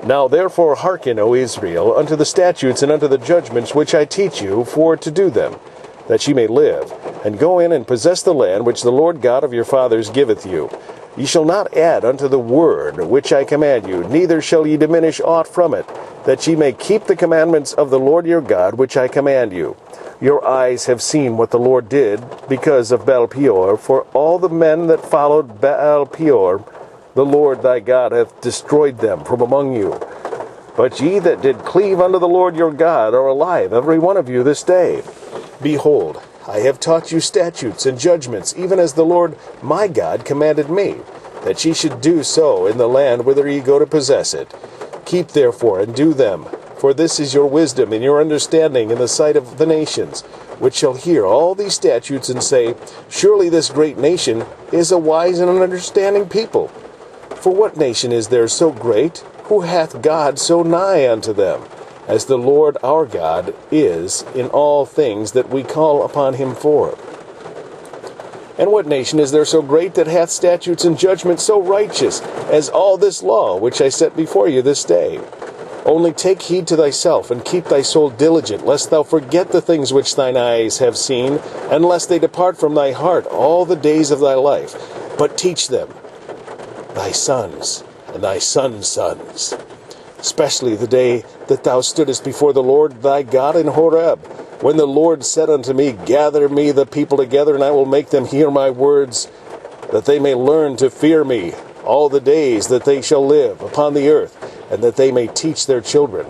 Now therefore hearken, O Israel, unto the statutes and unto the judgments which I teach you, for to do them, that ye may live, and go in and possess the land which the Lord God of your fathers giveth you. Ye shall not add unto the word which I command you, neither shall ye diminish aught from it, that ye may keep the commandments of the Lord your God which I command you. Your eyes have seen what the Lord did because of Baal peor, for all the men that followed Baal peor, the Lord thy God hath destroyed them from among you. But ye that did cleave unto the Lord your God are alive, every one of you this day. Behold, I have taught you statutes and judgments, even as the Lord my God commanded me, that ye should do so in the land whither ye go to possess it. Keep therefore and do them, for this is your wisdom and your understanding in the sight of the nations, which shall hear all these statutes and say, Surely this great nation is a wise and an understanding people. For what nation is there so great, who hath God so nigh unto them, as the Lord our God is in all things that we call upon him for? And what nation is there so great that hath statutes and judgments so righteous as all this law which I set before you this day? Only take heed to thyself, and keep thy soul diligent, lest thou forget the things which thine eyes have seen, and lest they depart from thy heart all the days of thy life. But teach them thy sons and thy sons' sons, especially the day that thou stoodest before the Lord thy God in Horeb, when the Lord said unto me, Gather me the people together, and I will make them hear my words, that they may learn to fear me all the days that they shall live upon the earth, and that they may teach their children.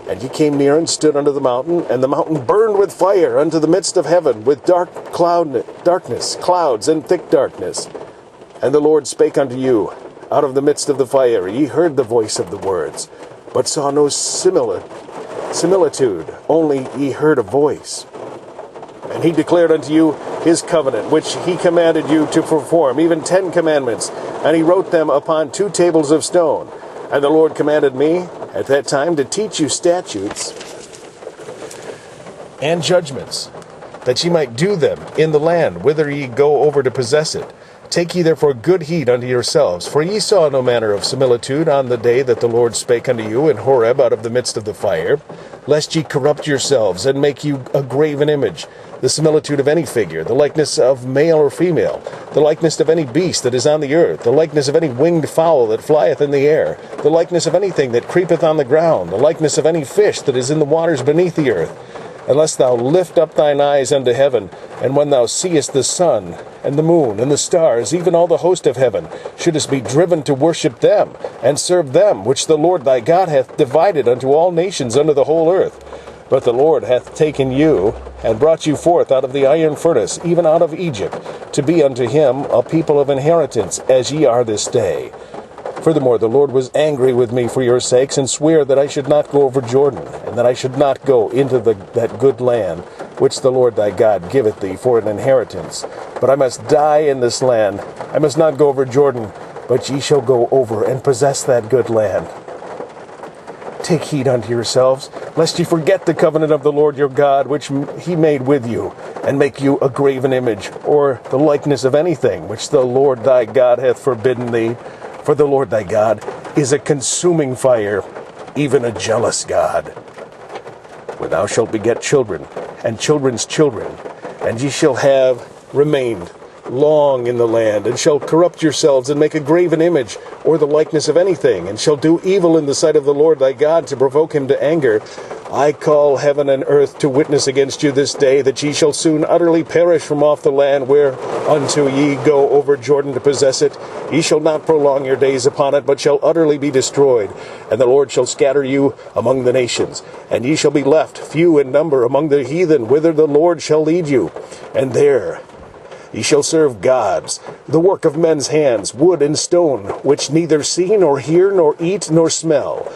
And ye came near and stood under the mountain, and the mountain burned with fire unto the midst of heaven, with darkness, clouds, and thick darkness. And the Lord spake unto you out of the midst of the fire. Ye heard the voice of the words, but saw no similitude, only ye heard a voice. And he declared unto you his covenant, which he commanded you to perform, even 10 commandments, and he wrote them upon 2 tables of stone. And the Lord commanded me at that time to teach you statutes and judgments, that ye might do them in the land whither ye go over to possess it. Take ye therefore good heed unto yourselves, for ye saw no manner of similitude on the day that the Lord spake unto you in Horeb out of the midst of the fire, lest ye corrupt yourselves, and make you a graven image, the similitude of any figure, the likeness of male or female, the likeness of any beast that is on the earth, the likeness of any winged fowl that flieth in the air, the likeness of anything that creepeth on the ground, the likeness of any fish that is in the waters beneath the earth. Unless thou lift up thine eyes unto heaven, and when thou seest the sun, and the moon, and the stars, even all the host of heaven, shouldest be driven to worship them, and serve them, which the Lord thy God hath divided unto all nations under the whole earth. But the Lord hath taken you, and brought you forth out of the iron furnace, even out of Egypt, to be unto him a people of inheritance, as ye are this day. Furthermore, the Lord was angry with me for your sakes, and sware that I should not go over Jordan, and that I should not go into that good land, which the Lord thy God giveth thee for an inheritance. But I must die in this land. I must not go over Jordan, but ye shall go over and possess that good land. Take heed unto yourselves, lest ye forget the covenant of the Lord your God, which he made with you, and make you a graven image, or the likeness of anything, which the Lord thy God hath forbidden thee. For the Lord thy God is a consuming fire, even a jealous God. When thou shalt beget children, and children's children, and ye shall have remained long in the land, and shall corrupt yourselves, and make a graven image, or the likeness of anything, and shall do evil in the sight of the Lord thy God, to provoke him to anger, I call heaven and earth to witness against you this day, that ye shall soon utterly perish from off the land whereunto ye go over Jordan to possess it. Ye shall not prolong your days upon it, but shall utterly be destroyed. And the Lord shall scatter you among the nations, and ye shall be left few in number among the heathen, whither the Lord shall lead you. And there ye shall serve gods, the work of men's hands, wood and stone, which neither see, nor hear, nor eat, nor smell.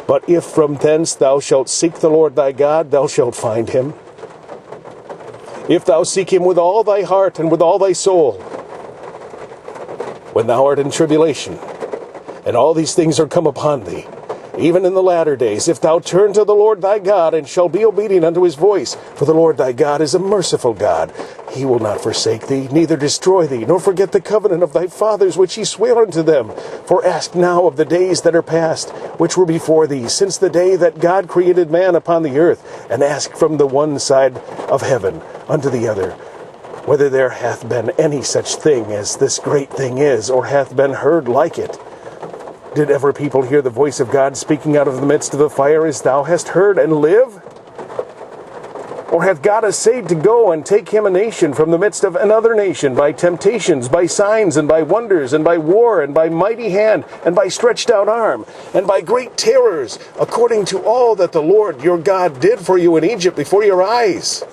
But if from thence thou shalt seek the Lord thy God, thou shalt find him. If thou seek him with all thy heart and with all thy soul. When thou art in tribulation, and all these things are come upon thee, even in the latter days, if thou turn to the Lord thy God, and shall be obedient unto his voice. For the Lord thy God is a merciful God. He will not forsake thee, neither destroy thee, nor forget the covenant of thy fathers, which he sware unto them. For ask now of the days that are past, which were before thee, since the day that God created man upon the earth, and ask from the one side of heaven unto the other, whether there hath been any such thing as this great thing is, or hath been heard like it. Did ever people hear the voice of God speaking out of the midst of the fire, as thou hast heard, and live? Or hath God essayed to go and take him a nation from the midst of another nation, by temptations, by signs, and by wonders, and by war, and by mighty hand, and by stretched out arm, and by great terrors, according to all that the Lord your God did for you in Egypt before your eyes?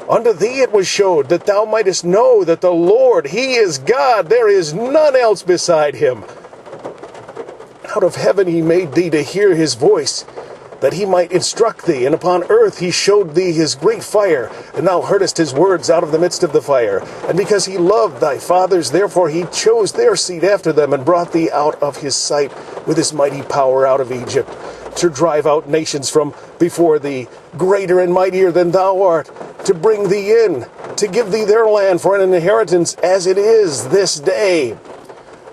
Unto thee it was showed, that thou mightest know that the Lord, he is God, there is none else beside him. Out of heaven he made thee to hear his voice, that he might instruct thee, and upon earth he showed thee his great fire, and thou heardest his words out of the midst of the fire. And because he loved thy fathers, therefore he chose their seed after them, and brought thee out of his sight with his mighty power out of Egypt, to drive out nations from before thee, greater and mightier than thou art, to bring thee in, to give thee their land for an inheritance, as it is this day.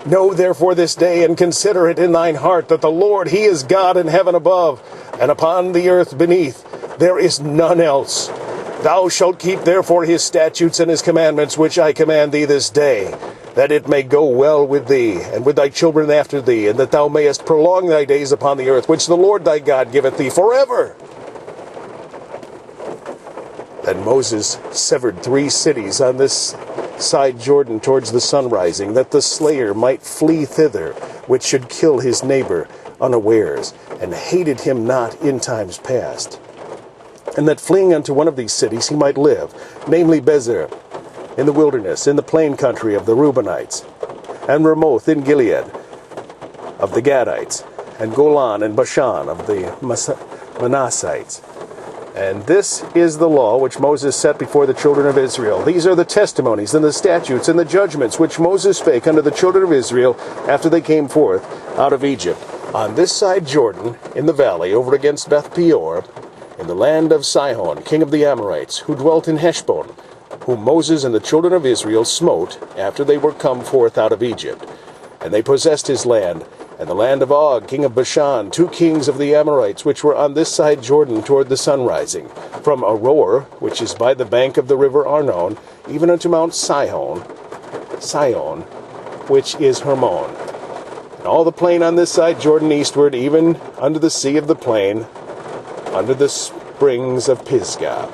Know therefore this day, and consider it in thine heart, that the Lord, he is God in heaven above, and upon the earth beneath. There is none else. Thou shalt keep therefore his statutes and his commandments, which I command thee this day, that it may go well with thee, and with thy children after thee, and that thou mayest prolong thy days upon the earth, which the Lord thy God giveth thee forever. Then Moses severed 3 cities on this side Jordan towards the sun rising, that the slayer might flee thither, which should kill his neighbor unawares, and hated him not in times past. And that fleeing unto one of these cities he might live, namely Bezer, in the wilderness, in the plain country of the Reubenites, and Ramoth in Gilead, of the Gadites, and Golan and Bashan, of the Manassites. And this is the law which Moses set before the children of Israel. These are the testimonies and the statutes and the judgments which Moses spake unto the children of Israel after they came forth out of Egypt, on this side Jordan, in the valley, over against Beth Peor, in the land of Sihon, king of the Amorites, who dwelt in Heshbon, whom Moses and the children of Israel smote after they were come forth out of Egypt. And they possessed his land, and the land of Og, king of Bashan, 2 kings of the Amorites, which were on this side Jordan toward the sun rising, from Aroer, which is by the bank of the river Arnon, even unto Mount Sion, which is Hermon. And all the plain on this side Jordan eastward, even unto the sea of the plain, under the springs of Pisgah.